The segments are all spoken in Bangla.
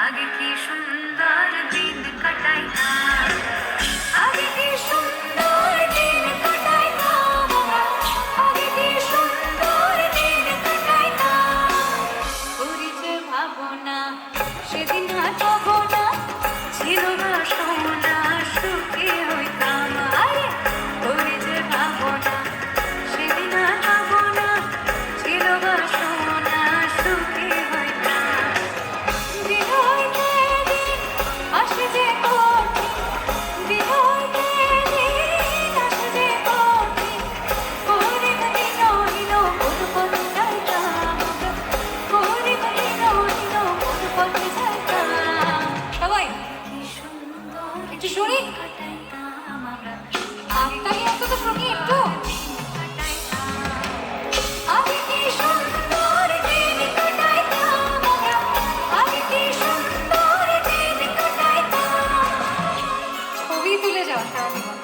আগে কি সুন্দর দিন কাটাইতাম, আগে কি সুন্দর দিন কাটাইতাম আমরা, আগে কি সুন্দর দিন কাটাইতাম। করি যে ভাবনা সেদিন আর পাবো না, ছিল না সোনা সুখী হইতাম। আরে করি যে ভাবনা সেদিন আর পাবো না, ছিল না সোনা সুখী হইতাম। দিন হইতে দিন আসে যে কঠিন, দিন হইতে দিন আসে যে কঠিন, করিব দিন হইল কোন পথে যাইতাম আমরা, করিব দিন হইল কোন পথে যাইতাম। সবাই কি সুন্দর একটু শুনি কাটাইতাম আমরা, আপনাকে এত তো শুনি একটু। আগে কি সুন্দর দিন কাটাইতাম আমরা, আগে কি সুন্দর দিন কাটাইতাম। ছবি তুলে যাও সারা জীবন,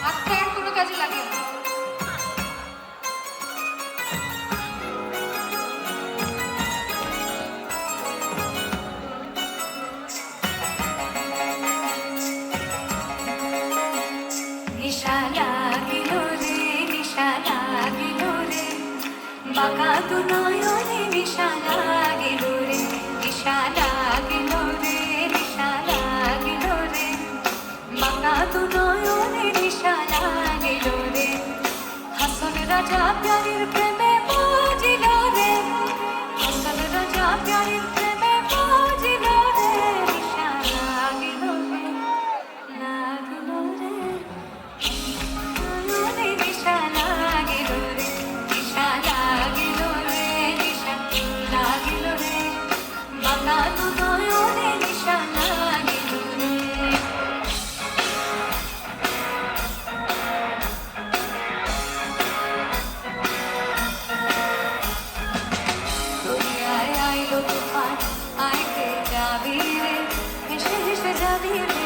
হাতটা আর কোনো কাজে লাগে না। নিশা লাগিল রে, নিশা লাগিল রে, বাঁকা দু নয়নে নিশা লাগিল রে, নিশা লাগিল রে, নিশা লাগিল রে, বাঁকা দু নয়নে নিশা লাগিল রে। হাসন রাজা প্যারির প্রেমে বাজিল রে, হাসন রাজা প্যারির প্রেমে বাজিল রে, নিশা লাগিল রে, লাগিল রে। নয়নে নিশা লাগিল রে, নিশা লাগিল রে, নিশা লাগিল রে, বাঁকা দু নয়নে নিশা লাগিল রে। দরিয়ায় আইলো তুফান, আইতে যাবি রে, হেসে হেসে যাবি রে,